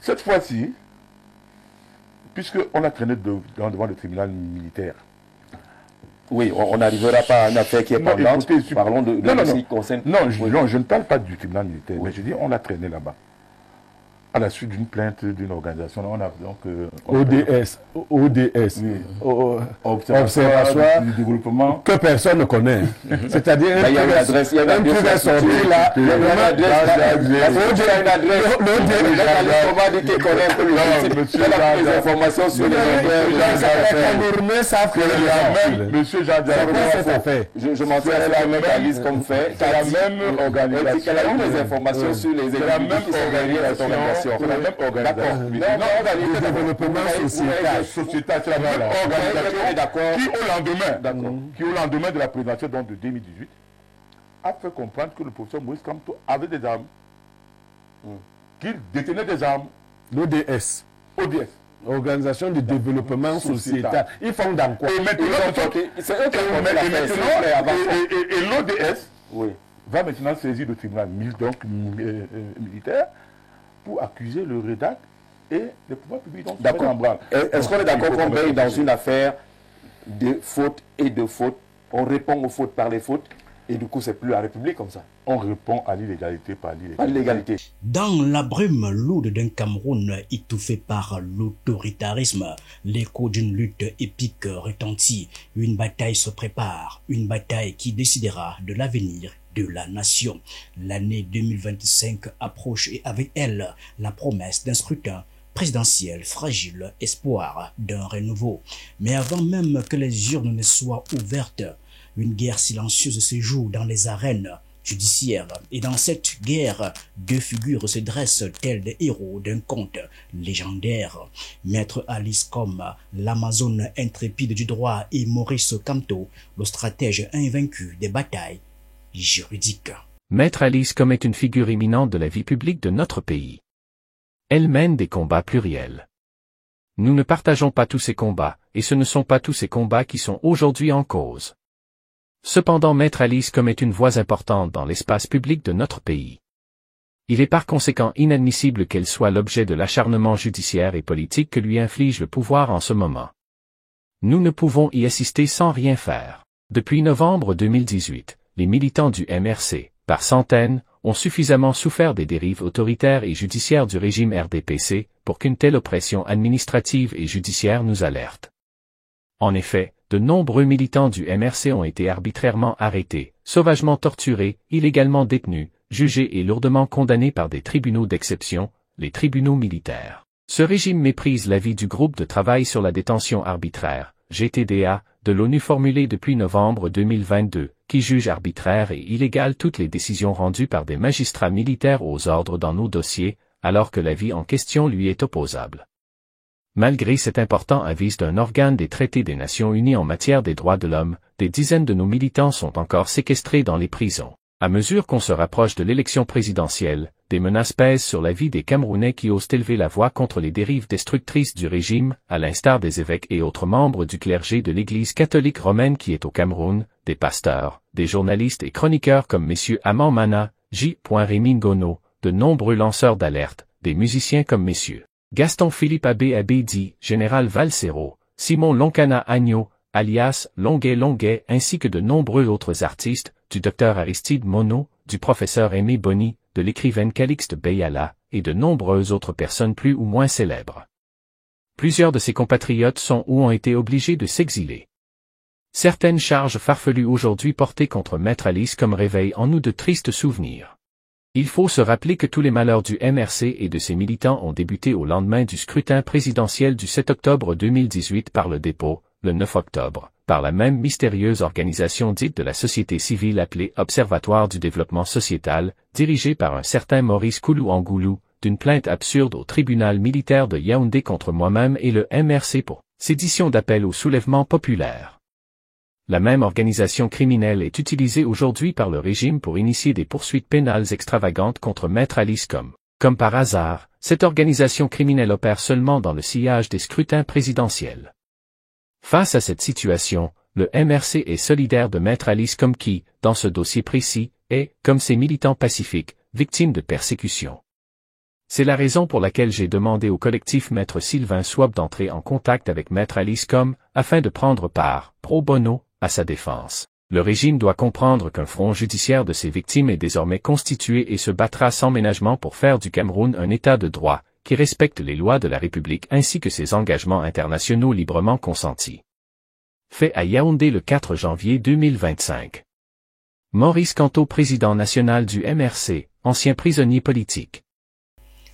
Cette fois-ci, puisqu'on a traîné devant le tribunal militaire. Oui, on n'arrivera pas à une affaire qui est pendante. Parlons de ce qui concerne... Non, je ne parle pas du tribunal militaire, mais je dis on l'a traîné là-bas. À la suite d'une plainte d'une organisation, on a donc... ODS, oui. Observatoire du développement que personne ne connaît. C'est-à-dire il y a une adresse, il y a une adresse sortie là. Il y a une adresse. Les informations sur les Monsieur Jean je m'en suis à même Alice comme fait. C'est la même organisation. Elle a eu des informations sur les événements qui sont derrière cette organisation. C'est la même organisation. Sociétal, c'est la même organisation qui au lendemain de la présidentielle de 2018 a fait comprendre que le professeur Maurice Kamto avait des armes, qu'il détenait des armes. L'ODS. ODS. Organisation de développement sociétal. Ils font dans quoi? Et l'ODS va maintenant saisir le tribunal militaire pour accuser le REDAC et les pouvoirs publics. D'accord. Est-ce qu'on est d'accord qu'on veille dans une affaire de faute et de faute? On répond aux fautes par les fautes et du coup c'est plus la République comme ça. On répond à l'illégalité par l'illégalité. Dans la brume lourde d'un Cameroun étouffé par l'autoritarisme, l'écho d'une lutte épique retentit. Une bataille se prépare, une bataille qui décidera de l'avenir de la nation. L'année 2025 approche et avec elle la promesse d'un scrutin présidentiel fragile, espoir d'un renouveau. Mais avant même que les urnes ne soient ouvertes, une guerre silencieuse se joue dans les arènes judiciaires. Et dans cette guerre, deux figures se dressent telles des héros d'un conte légendaire. Maître Alice Combes, l'Amazone intrépide du droit, et Maurice Kamto, le stratège invaincu des batailles juridique. Maître Alice Combes est une figure éminente de la vie publique de notre pays. Elle mène des combats pluriels. Nous ne partageons pas tous ces combats, et ce ne sont pas tous ces combats qui sont aujourd'hui en cause. Cependant, Maître Alice Combes est une voix importante dans l'espace public de notre pays. Il est par conséquent inadmissible qu'elle soit l'objet de l'acharnement judiciaire et politique que lui inflige le pouvoir en ce moment. Nous ne pouvons y assister sans rien faire. Depuis novembre 2018, les militants du MRC, par centaines, ont suffisamment souffert des dérives autoritaires et judiciaires du régime RDPC pour qu'une telle oppression administrative et judiciaire nous alerte. En effet, de nombreux militants du MRC ont été arbitrairement arrêtés, sauvagement torturés, illégalement détenus, jugés et lourdement condamnés par des tribunaux d'exception, les tribunaux militaires. Ce régime méprise l'avis du groupe de travail sur la détention arbitraire, GTDA, de l'ONU formulé depuis novembre 2022, qui juge arbitraire et illégale toutes les décisions rendues par des magistrats militaires aux ordres dans nos dossiers, alors que l'avis en question lui est opposable. Malgré cet important avis d'un organe des traités des Nations Unies en matière des droits de l'homme, des dizaines de nos militants sont encore séquestrés dans les prisons. À mesure qu'on se rapproche de l'élection présidentielle, des menaces pèsent sur la vie des Camerounais qui osent élever la voix contre les dérives destructrices du régime, à l'instar des évêques et autres membres du clergé de l'Église catholique romaine qui est au Cameroun, des pasteurs, des journalistes et chroniqueurs comme messieurs Aman Mana, J. Rémy Ngono, de nombreux lanceurs d'alerte, des musiciens comme messieurs Gaston Philippe Abbé Abedi, Général Valsero, Simon Loncana Agneau, alias Longuet, ainsi que de nombreux autres artistes, du docteur Aristide Monod, du professeur Aimé Boni, de l'écrivaine Calixte Beyala, et de nombreuses autres personnes plus ou moins célèbres. Plusieurs de ses compatriotes sont ou ont été obligés de s'exiler. Certaines charges farfelues aujourd'hui portées contre Maître Alice Combes réveillent en nous de tristes souvenirs. Il faut se rappeler que tous les malheurs du MRC et de ses militants ont débuté au lendemain du scrutin présidentiel du 7 octobre 2018 par le dépôt, le 9 octobre, par la même mystérieuse organisation dite de la société civile appelée Observatoire du développement sociétal, dirigée par un certain Maurice Koulou-Angoulou, d'une plainte absurde au tribunal militaire de Yaoundé contre moi-même et le MRC pour sédition d'appel au soulèvement populaire. La même organisation criminelle est utilisée aujourd'hui par le régime pour initier des poursuites pénales extravagantes contre Maître Alice Combes. Comme par hasard, cette organisation criminelle opère seulement dans le sillage des scrutins présidentiels. Face à cette situation, le MRC est solidaire de Maître Alice Combes qui, dans ce dossier précis, est, comme ses militants pacifiques, victime de persécutions. C'est la raison pour laquelle j'ai demandé au collectif Maître Sylvain Swab d'entrer en contact avec Maître Alice Com, afin de prendre part, pro bono, à sa défense. Le régime doit comprendre qu'un front judiciaire de ses victimes est désormais constitué et se battra sans ménagement pour faire du Cameroun un État de droit, qui respecte les lois de la République ainsi que ses engagements internationaux librement consentis. Fait à Yaoundé le 4 janvier 2025. Maurice Kanto, président national du MRC, ancien prisonnier politique.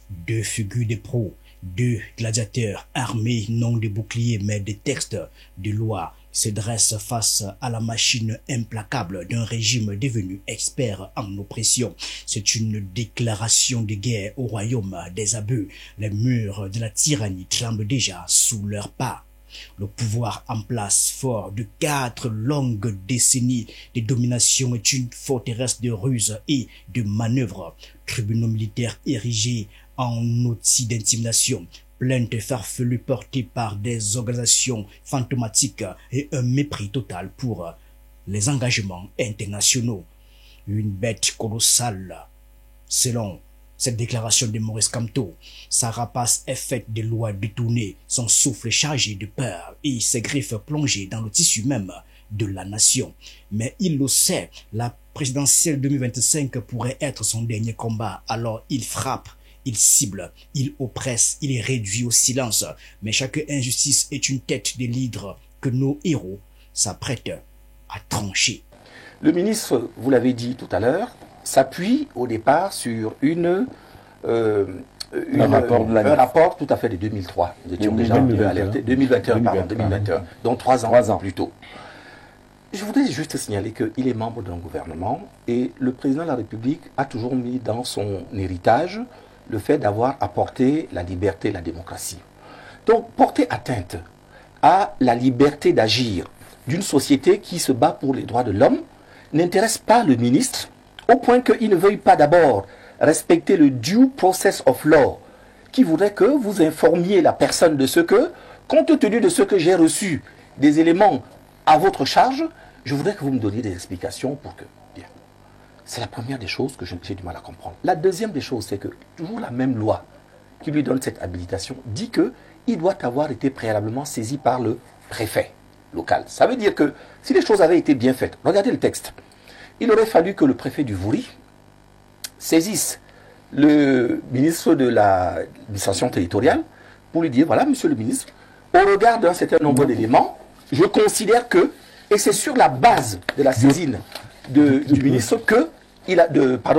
Deux figures de pros, deux gladiateurs armés non de boucliers mais de textes de loi se dressent face à la machine implacable d'un régime devenu expert en oppression. C'est une déclaration de guerre au royaume des abus. Les murs de la tyrannie tremblent déjà sous leurs pas. Le pouvoir en place, fort de 4 longues décennies de domination, est une forteresse de ruses et de manœuvres. Tribunaux militaires érigés en outil d'intimidation, plaintes farfelues portées par des organisations fantomatiques et un mépris total pour les engagements internationaux. Une bête colossale, selon cette déclaration de Maurice Kamto. Sa rapace est faite de lois détournées, son souffle chargé de peur et ses griffes plongées dans le tissu même de la nation. Mais il le sait, la présidentielle 2025 pourrait être son dernier combat, alors il frappe, il cible, il oppresse, il réduit au silence. Mais chaque injustice est une tête de l'hydre que nos héros s'apprêtent à trancher. Le ministre, vous l'avez dit tout à l'heure, s'appuie au départ sur un rapport tout à fait de 2003. Nous étions déjà alertés. 2021, donc 3 ans plus tôt. Je voudrais juste signaler qu'il est membre d'un gouvernement et le président de la République a toujours mis dans son héritage le fait d'avoir apporté la liberté et la démocratie. Donc, porter atteinte à la liberté d'agir d'une société qui se bat pour les droits de l'homme n'intéresse pas le ministre, au point qu'il ne veuille pas d'abord respecter le due process of law, qui voudrait que vous informiez la personne de ce que, compte tenu de ce que j'ai reçu, des éléments à votre charge, je voudrais que vous me donniez des explications pour que... Bien. C'est la première des choses que j'ai du mal à comprendre. La deuxième des choses, c'est que toujours la même loi qui lui donne cette habilitation dit qu'il doit avoir été préalablement saisi par le préfet local. Ça veut dire que si les choses avaient été bien faites, regardez le texte, il aurait fallu que le préfet du Vouri saisisse le ministre de l'administration territoriale pour lui dire, voilà, monsieur le ministre, au regard d'un certain nombre d'éléments, je considère que, et c'est sur la base de la saisine du ministre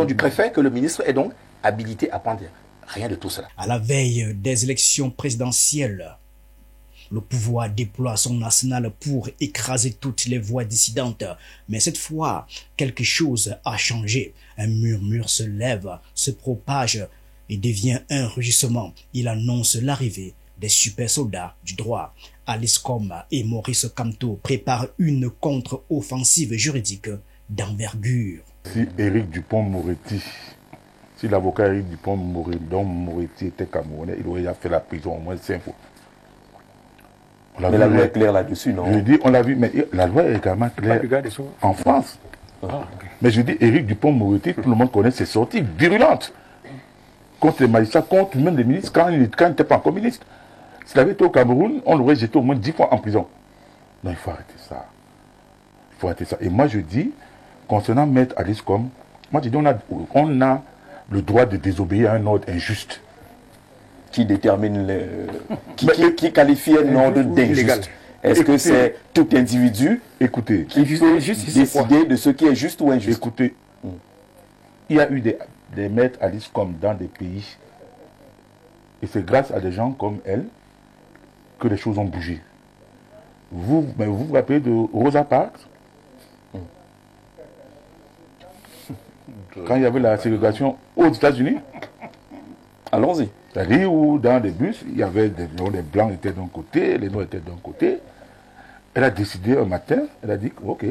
du préfet que le ministre est donc habilité à prendre. Rien de tout cela. À la veille des élections présidentielles, le pouvoir déploie son arsenal pour écraser toutes les voix dissidentes. Mais cette fois, quelque chose a changé. Un murmure se lève, se propage et devient un rugissement. Il annonce l'arrivée des super soldats du droit. Alice Com et Maurice Kamto préparent une contre-offensive juridique d'envergure. Si Éric Dupond-Moretti, si l'avocat Éric Dupond-Moretti était camerounais, il aurait déjà fait la prison au moins 5 fois. Mais la loi est claire là-dessus, non? Je dis, on l'a vu, mais la loi est également claire en France. Mais je dis, Éric Dupond-Moretti, tout le monde connaît ses sorties virulentes contre les magistrats, contre même les ministres, quand il n'était pas encore ministre. S'il avait été au Cameroun, on l'aurait jeté au moins 10 fois en prison. Non, il faut arrêter ça. Il faut arrêter ça. Et moi, je dis, concernant Maître Alice Com, moi, je dis, on a le droit de désobéir à un ordre injuste. Qui détermine qui qualifie un ordre d'injuste. Est-ce que c'est tout individu qui peut décider de ce qui est juste ou injuste? Écoutez, il y a eu des maîtres Alice Com dans des pays. Et c'est grâce à des gens comme elle que les choses ont bougé. Vous vous rappelez de Rosa Parks? Quand il y avait la ségrégation aux États-Unis? Allons-y. C'est-à-dire où dans les bus, il y avait les blancs étaient d'un côté, les noirs étaient d'un côté. Elle a décidé un matin, elle a dit, ok,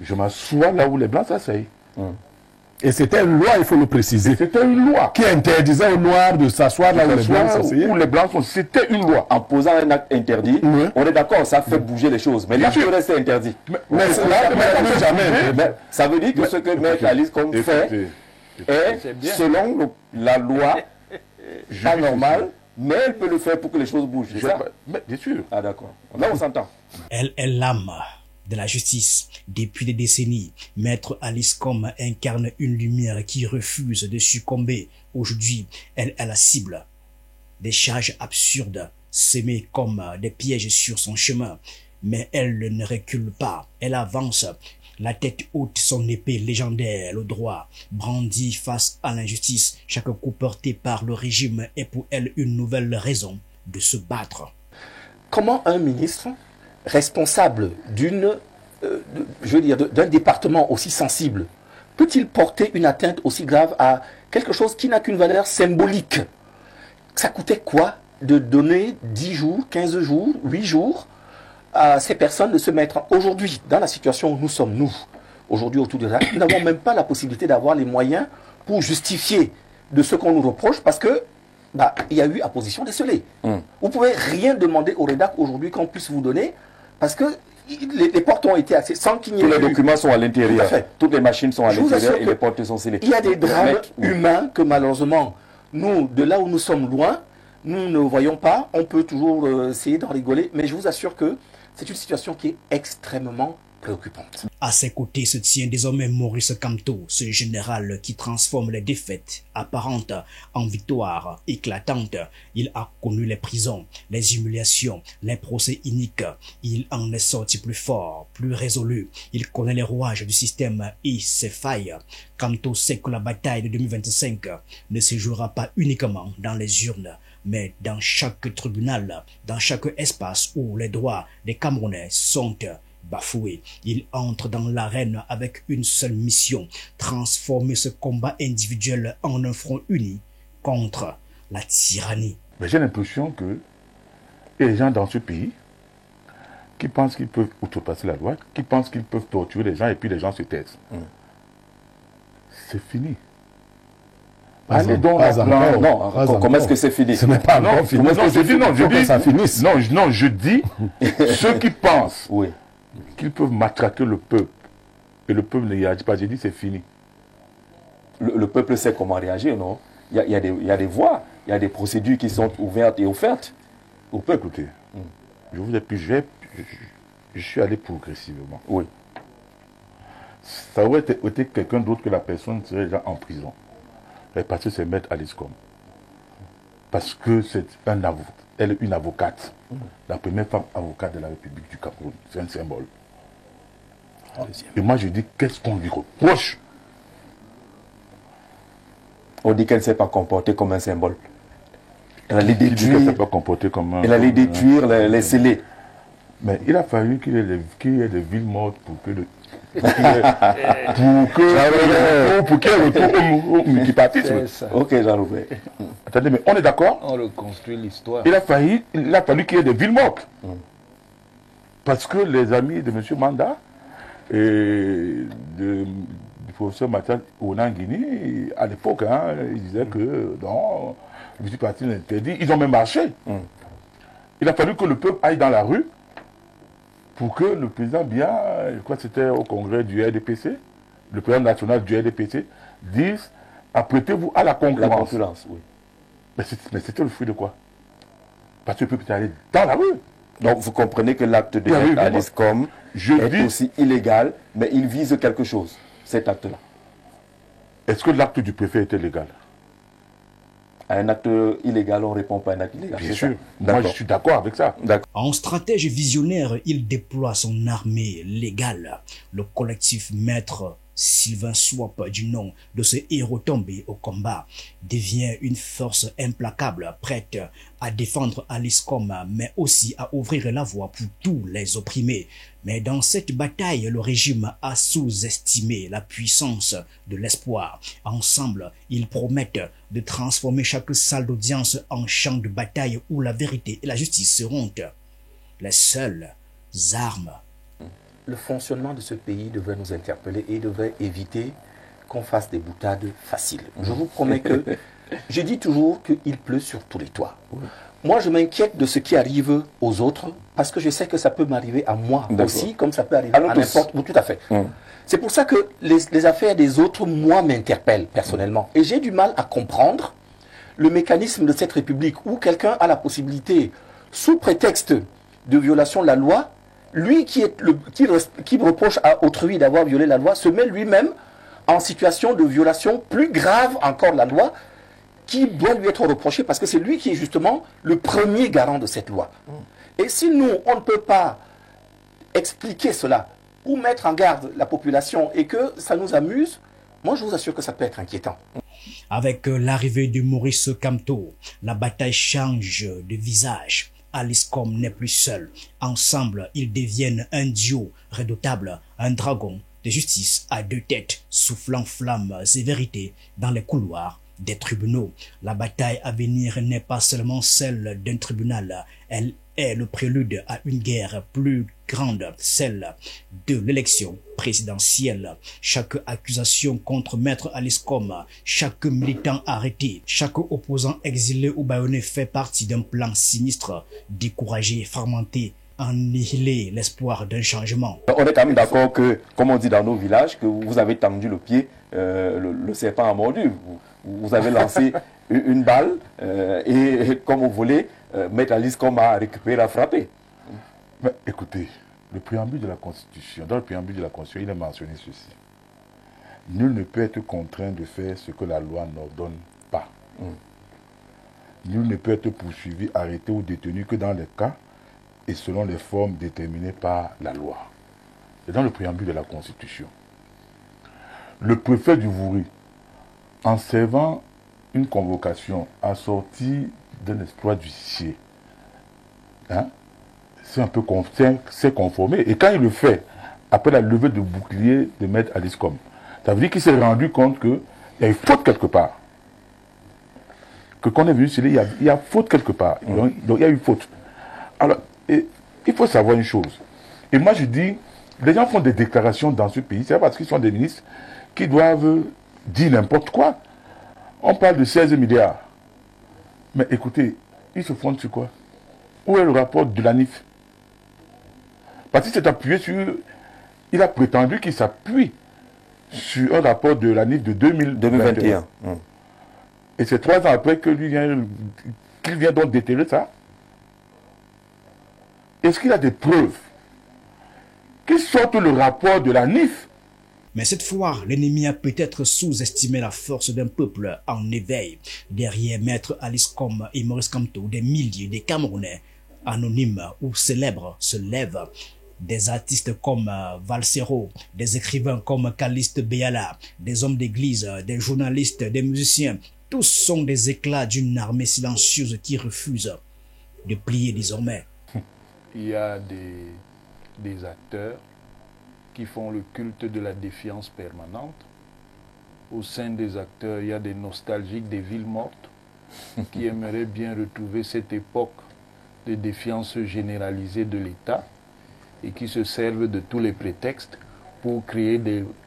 je m'assois là où les blancs s'asseyent. Et c'était une loi, il faut le préciser. C'était une loi. Qui interdisait aux noirs de s'asseoir là où les blancs s'asseyaient. Où les blancs sont. C'était une loi. En posant un acte interdit, on est d'accord, ça fait bouger les choses. Mais l'acte reste interdit. Mais ça veut dire que ce que Maître Alice Com fait est, selon la loi, pas normal, mais elle peut le faire pour que les choses bougent. Bien sûr. Ah d'accord. Là, on s'entend. Elle est l'âme de la justice. Depuis des décennies, Maître Alice Com incarne une lumière qui refuse de succomber. Aujourd'hui, elle est la cible des charges absurdes semées comme des pièges sur son chemin. Mais elle ne recule pas, elle avance. La tête haute, son épée légendaire, le droit, brandi face à l'injustice. Chaque coup porté par le régime est pour elle une nouvelle raison de se battre. Comment un ministre responsable d'un département aussi sensible peut-il porter une atteinte aussi grave à quelque chose qui n'a qu'une valeur symbolique? Ça coûtait quoi de donner 10 jours, 15 jours, 8 jours à ces personnes de se mettre aujourd'hui dans la situation où nous sommes, nous, aujourd'hui autour de ça? Nous n'avons même pas la possibilité d'avoir les moyens pour justifier de ce qu'on nous reproche parce que il y a eu apposition décelée. Vous ne pouvez rien demander au rédac aujourd'hui qu'on puisse vous donner parce que les portes ont été accès sans qu'il n'y ait tous les documents sont à l'intérieur. Toutes les machines sont à l'intérieur et les portes sont scellées. Il y a des drames humains que malheureusement, nous, de là où nous sommes loin, nous ne voyons pas. On peut toujours essayer d'en rigoler, mais je vous assure que c'est une situation qui est extrêmement préoccupante. À ses côtés se tient désormais Maurice Kamto, ce général qui transforme les défaites apparentes en victoires éclatantes. Il a connu les prisons, les humiliations, les procès iniques. Il en est sorti plus fort, plus résolu. Il connaît les rouages du système et ses failles. Kamto sait que la bataille de 2025 ne se jouera pas uniquement dans les urnes, mais dans chaque tribunal, dans chaque espace où les droits des Camerounais sont bafoué. Il entre dans l'arène avec une seule mission, transformer ce combat individuel en un front uni contre la tyrannie. Mais j'ai l'impression que les gens dans ce pays qui pensent qu'ils peuvent outrepasser la loi, qui pensent qu'ils peuvent torturer les gens et puis les gens se taisent. C'est fini. Allez donc comment est-ce que c'est fini? Ce n'est pas encore fini. Je dis ceux qui pensent qu'ils peuvent matraquer le peuple et le peuple ne réagit pas. J'ai dit c'est fini. Le peuple sait comment réagir, non? Il y a des voies, il y a des procédures qui sont ouvertes et offertes au peuple. Écoutez, je vous ai plus, je suis allé progressivement. Oui. Ça aurait été quelqu'un d'autre que la personne serait déjà en prison. Parce que c'est Maître Alice Com. Parce que c'est elle est une avocate. La première femme avocate de la République du Cameroun. C'est un symbole. Et moi je dis, qu'est-ce qu'on lui reproche? On dit qu'elle ne s'est pas comportée comme un symbole. Elle allait détruire, elle allait détruire les scellés. Mais il a fallu qu'il y ait des villes mortes pour que qu'il y ait retour au multipartisme. Ok, Jean-Louis. Attendez, mais on est d'accord? On reconstruit l'histoire. Il a fallu qu'il y ait des villes mortes. Parce que les amis de M. Manda et du professeur Matal Onangini, à l'époque, ils disaient que non, le multipartisme est interdit. Ils ont même marché. Il a fallu que le peuple aille dans la rue pour que le président Biya, je crois que c'était au congrès du RDPC, le président national du RDPC, dise apprêtez-vous à la concurrence. La concurrence, oui. Mais c'était le fruit de quoi? Parce que le peuple est allé dans la rue. Donc vous comprenez que l'acte de Alice Com est aussi illégal, mais il vise quelque chose, cet acte-là. Est-ce que l'acte du préfet était légal? À un acte illégal, on ne répond pas à un acte illégal. Bien sûr. Moi, je suis d'accord avec ça. En stratège visionnaire, il déploie son armée légale. Le collectif Maître Sylvain Swap, du nom de ce héros tombé au combat, devient une force implacable, prête à défendre Alice Com, mais aussi à ouvrir la voie pour tous les opprimés. Mais dans cette bataille, le régime a sous-estimé la puissance de l'espoir. Ensemble, ils promettent de transformer chaque salle d'audience en champ de bataille où la vérité et la justice seront les seules armes. Le fonctionnement de ce pays devrait nous interpeller et devrait éviter qu'on fasse des boutades faciles. Je vous promets que je dis toujours qu'il pleut sur tous les toits. Moi, je m'inquiète de ce qui arrive aux autres parce que je sais que ça peut m'arriver à moi aussi, comme ça peut arriver à n'importe où. Tout à fait. C'est pour ça que les affaires des autres, moi, m'interpellent personnellement. Et j'ai du mal à comprendre le mécanisme de cette République où quelqu'un a la possibilité, sous prétexte de violation de la loi, lui qui reproche à autrui d'avoir violé la loi, se met lui-même en situation de violation plus grave encore de la loi, qui doit lui être reproché parce que c'est lui qui est justement le premier garant de cette loi. Et si nous, on ne peut pas expliquer cela ou mettre en garde la population et que ça nous amuse, moi je vous assure que ça peut être inquiétant. Avec l'arrivée de Maurice Kamto, la bataille change de visage. Aliscom n'est plus seul. Ensemble, ils deviennent un duo redoutable, un dragon de justice à deux têtes, soufflant flammes et vérités dans les couloirs des tribunaux. La bataille à venir n'est pas seulement celle d'un tribunal, elle est le prélude à une guerre plus grande, celle de l'élection présidentielle. Chaque accusation contre Maître Aliscom, chaque militant arrêté, chaque opposant exilé ou bâillonné fait partie d'un plan sinistre, découragé, fragmenté, annihiler l'espoir d'un changement. On est quand même d'accord que, comme on dit dans nos villages, que vous avez tendu le pied, le serpent a mordu. Vous avez lancé une balle et comme vous voulez, Maître Aliscom a récupéré, a frappé. Mais écoutez, le préambule de la Constitution, dans le préambule de la Constitution, il est mentionné ceci. Nul ne peut être contraint de faire ce que la loi n'ordonne pas. Nul ne peut être poursuivi, arrêté ou détenu que dans les cas et selon les formes déterminées par la loi. C'est dans le préambule de la Constitution. Le préfet du Vouri, en servant une convocation assortie d'un exploit judiciaire, c'est un peu s'est conformé. Et quand il le fait, après la levée de bouclier de Maître Aliscom, ça veut dire qu'il s'est rendu compte qu'il y a eu faute quelque part. Que quand on est venu sur lui, il y a faute quelque part. Donc il y a eu faute. Alors, il faut savoir une chose. Et moi je dis, les gens font des déclarations dans ce pays, c'est parce qu'ils sont des ministres qui doivent dire n'importe quoi. On parle de 16 milliards. Mais écoutez, ils se fondent sur quoi? Où est le rapport de l'ANIF? Parce qu'il s'est appuyé sur... Il a prétendu qu'il s'appuie sur un rapport de l'ANIF de 2021. Et c'est 3 ans après qu'il vient donc déterrer ça. Est-ce qu'il a des preuves qui sortent le rapport de l'ANIF? Mais cette fois, l'ennemi a peut-être sous-estimé la force d'un peuple en éveil. Derrière Maître Aliscom et Maurice Kamto, des milliers de Camerounais, anonymes ou célèbres, se lèvent. Des artistes comme Valsero, des écrivains comme Caliste Béala, des hommes d'église, des journalistes, des musiciens, tous sont des éclats d'une armée silencieuse qui refuse de plier désormais. Il y a des acteurs qui font le culte de la défiance permanente. Au sein des acteurs, il y a des nostalgiques des villes mortes qui aimeraient bien retrouver cette époque de défiance généralisée de l'État et qui se servent de tous les prétextes pour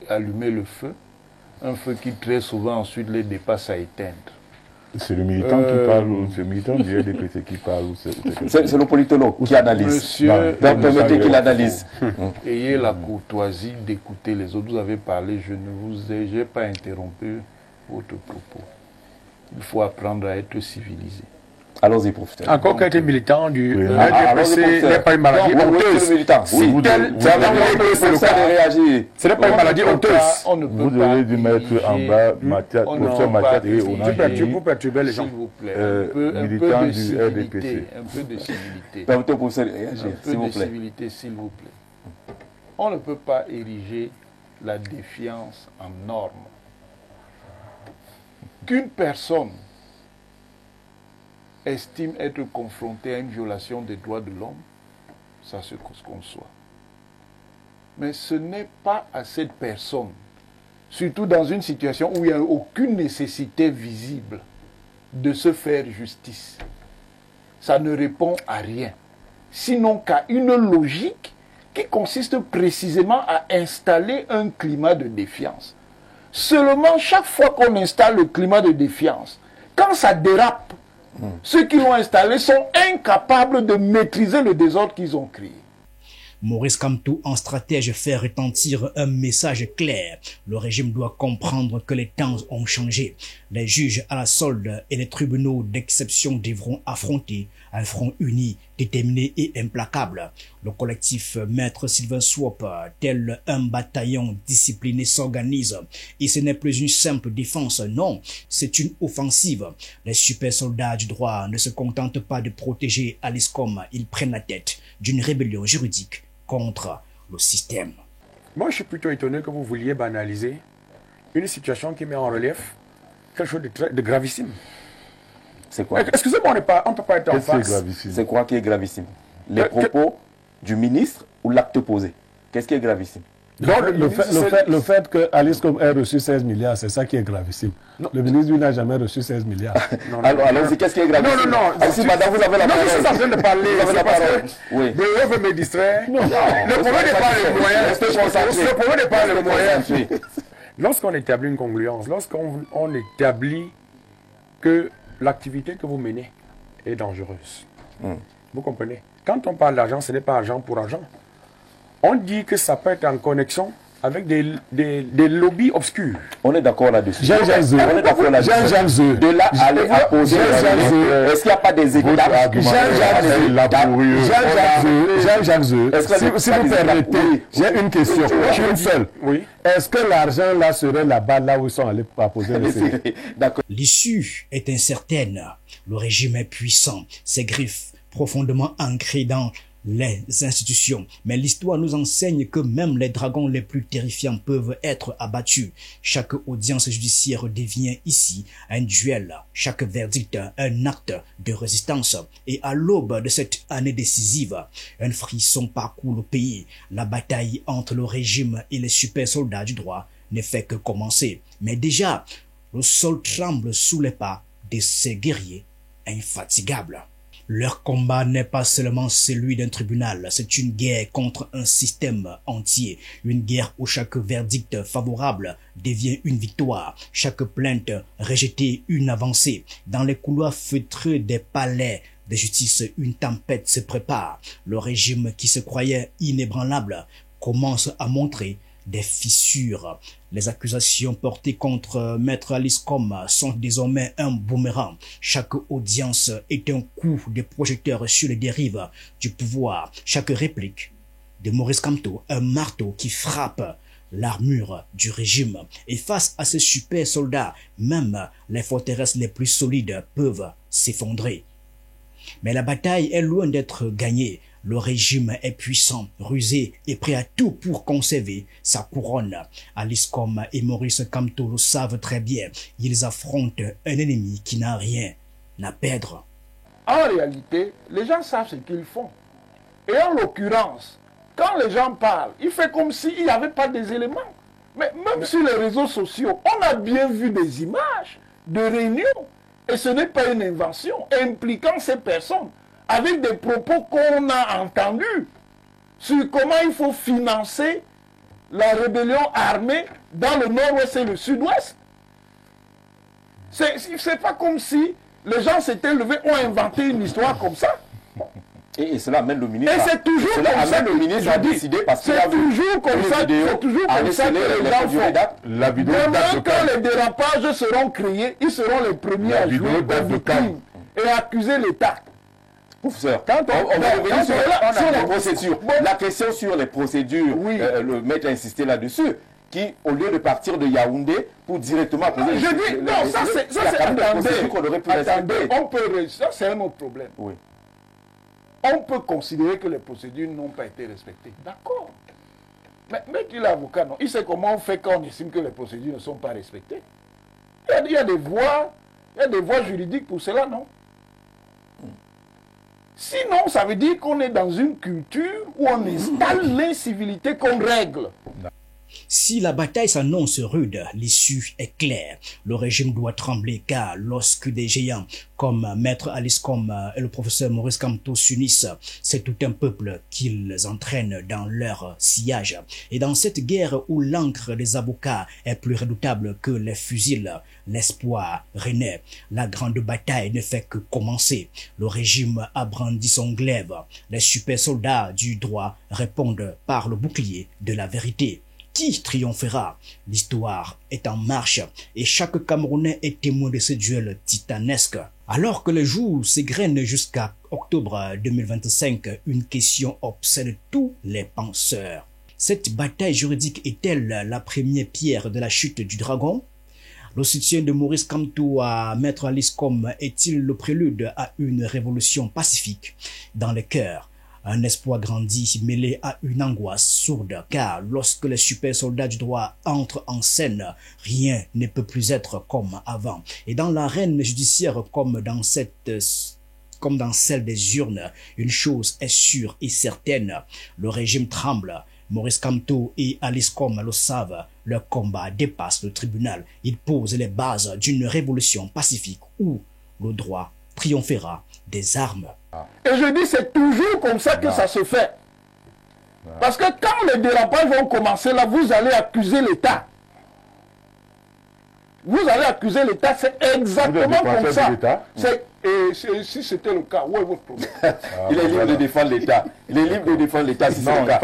allumer le feu, un feu qui très souvent ensuite les dépasse à éteindre. C'est le militant qui parle ou c'est le militant du RDPC qui parle ou c'est le politologue qui analyse. Monsieur, permettez qu'il analyse. Ayez la courtoisie d'écouter les autres. Vous avez parlé, je ne vous ai pas interrompu votre propos. Il faut apprendre à être civilisé. Allons-y, professeur. Encore qu'un était militant du RDPC n'est pas une maladie honteuse. Ce n'est pas une maladie honteuse. Vous devez dû mettre en bas professeur Mathias et Onagé. Vous perturbez les gens. S'il vous plaît, un peu de civilité. Un peu de civilité. Permettez au professeur de réagir, s'il vous plaît. Un peu de civilité, s'il vous plaît. On ne peut pas ériger la défiance en norme. Qu'une personne estime être confronté à une violation des droits de l'homme, ça se conçoit. Mais ce n'est pas à cette personne, surtout dans une situation où il n'y a aucune nécessité visible de se faire justice. Ça ne répond à rien, sinon qu'à une logique qui consiste précisément à installer un climat de défiance. Seulement, chaque fois qu'on installe le climat de défiance, quand ça dérape, ceux qui l'ont installé sont incapables de maîtriser le désordre qu'ils ont créé. Maurice Kamto, en stratège, fait retentir un message clair. Le régime doit comprendre que les temps ont changé. Les juges à la solde et les tribunaux d'exception devront affronter un front uni, déterminé et implacable. Le collectif Maître Sylvain Swop, tel un bataillon discipliné, s'organise. Et ce n'est plus une simple défense, non, c'est une offensive. Les super soldats du droit ne se contentent pas de protéger Aliscom, ils prennent la tête d'une rébellion juridique contre le système. Moi, je suis plutôt étonné que vous vouliez banaliser une situation qui met en relief quelque chose de gravissime. C'est quoi? Excusez-moi, on ne peut pas être en face. C'est quoi qui est gravissime? Les propos du ministre ou l'acte posé? Qu'est-ce qui est gravissime? Donc, le fait que Aliscom ait reçu 16 milliards, c'est ça qui est gravissime. Non. Le ministre, lui, n'a jamais reçu 16 milliards. Alors, qu'est-ce qui est gravissime? Non. Si madame, vous avez la parole. Non, je suis en train de parler. Vous avez la parole. Oui. Je veux me distraire. Non. Le problème n'est pas les moyens. Le problème n'est pas les moyens. Lorsqu'on établit une congruence, lorsqu'on établit que l'activité que vous menez est dangereuse, vous comprenez? Quand on parle d'argent, ce n'est pas argent pour argent. On dit que ça peut être en connexion avec des lobbies obscurs. On est d'accord là-dessus. Jean-Jacques Zeu. On est d'accord là-dessus. De là à aller apposer. Est-ce qu'il n'y a pas des étapes? Jean-Jacques Zeu. Si vous permettez, j'ai une question. Je suis une seule. Oui. Est-ce que l'argent là serait là-bas, là où ils sont allés apposer les CD? D'accord. L'issue est incertaine. Le régime est puissant. Ses griffes profondément ancrées dans les institutions. Mais l'histoire nous enseigne que même les dragons les plus terrifiants peuvent être abattus. Chaque audience judiciaire devient ici un duel. Chaque verdict un acte de résistance. Et à l'aube de cette année décisive, un frisson parcourt le pays. La bataille entre le régime et les super soldats du droit ne fait que commencer. Mais déjà, le sol tremble sous les pas de ces guerriers infatigables. Leur combat n'est pas seulement celui d'un tribunal, c'est une guerre contre un système entier, une guerre où chaque verdict favorable devient une victoire, chaque plainte rejetée une avancée. Dans les couloirs feutrés des palais de justice, une tempête se prépare. Le régime qui se croyait inébranlable commence à montrer des fissures. Les accusations portées contre Maître Aliscom sont désormais un boomerang. Chaque audience est un coup de projecteur sur les dérives du pouvoir. Chaque réplique de Maurice Kamto, un marteau qui frappe l'armure du régime. Et face à ces super soldats, même les forteresses les plus solides peuvent s'effondrer. Mais la bataille est loin d'être gagnée. Le régime est puissant, rusé et prêt à tout pour conserver sa couronne. Aliscom et Maurice Kamto le savent très bien. Ils affrontent un ennemi qui n'a rien à perdre. En réalité, les gens savent ce qu'ils font. Et en l'occurrence, quand les gens parlent, il fait comme s'il n'y avait pas des éléments. Mais même sur les réseaux sociaux, on a bien vu des images de réunions. Et ce n'est pas une invention impliquant ces personnes, avec des propos qu'on a entendus sur comment il faut financer la rébellion armée dans le nord-ouest et le sud-ouest. C'est pas comme si les gens s'étaient levés, ont inventé une histoire comme ça. Et cela amène le ministre. Et c'est toujours comme ça. Le ministre a décidé parce que c'est toujours comme ça. C'est toujours comme ça que les gens font. La vidéo même quand les dérapages seront créés, ils seront les premiers à jouer aux victimes et accuser l'État. Professeur, quand on va revenir sur les procédures. La question sur les procédures, le maître a insisté là-dessus, qui, au lieu de partir de Yaoundé pour directement poser... Je dis, non, ça c'est... Attendez, on peut... Ça c'est un autre problème. Oui. On peut considérer que les procédures n'ont pas été respectées. D'accord. Mais il est avocat, non. Il sait comment on fait quand on estime que les procédures ne sont pas respectées. Il y a des voies juridiques pour cela, non? Sinon, ça veut dire qu'on est dans une culture où on installe l'incivilité comme règle. Si la bataille s'annonce rude, l'issue est claire. Le régime doit trembler car lorsque des géants comme Maître Alice Combes et le professeur Maurice Kamto s'unissent, c'est tout un peuple qu'ils entraînent dans leur sillage. Et dans cette guerre où l'encre des avocats est plus redoutable que les fusils, l'espoir renaît. La grande bataille ne fait que commencer. Le régime a brandi son glaive. Les super soldats du droit répondent par le bouclier de la vérité. Qui triomphera? L'histoire est en marche et chaque Camerounais est témoin de ce duel titanesque. Alors que les jours s'égrènent jusqu'à octobre 2025, une question obsède tous les penseurs. Cette bataille juridique est-elle la première pierre de la chute du dragon? Le soutien de Maurice Kamto à Maître Alice Combes est-il le prélude à une révolution pacifique dans les cœurs? Un espoir grandi mêlé à une angoisse sourde, car lorsque les super soldats du droit entrent en scène, rien ne peut plus être comme avant. Et dans l'arène judiciaire comme dans celle des urnes, une chose est sûre et certaine, le régime tremble. Maurice Kamto et Alice Combes le savent, leur combat dépasse le tribunal. Ils posent les bases d'une révolution pacifique où le droit triomphera des armes. Et je dis, c'est toujours comme ça que ça se fait. Parce que quand les dérapages vont commencer là, vous allez accuser l'État. Vous allez accuser l'État, c'est exactement comme ça. Et si c'était le cas, où est votre problème? Il est libre de défendre l'État. Il est libre de défendre l'État si c'est le cas.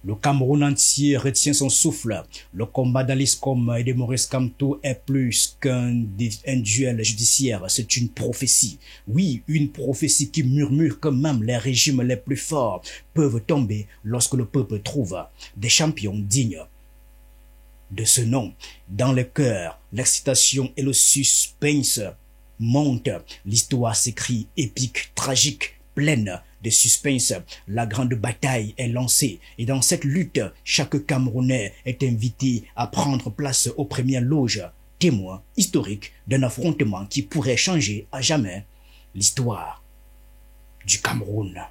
Le Cameroun entier retient son souffle. Le combat d'Alice Combes et de Maurice Kamto est plus qu'un duel judiciaire, c'est une prophétie. Oui, une prophétie qui murmure que même les régimes les plus forts peuvent tomber lorsque le peuple trouve des champions dignes de ce nom. Dans le cœur, l'excitation et le suspense montent. L'histoire s'écrit épique, tragique, pleine de suspense. La grande bataille est lancée et dans cette lutte, chaque Camerounais est invité à prendre place aux premières loges, témoin historique d'un affrontement qui pourrait changer à jamais l'histoire du Cameroun.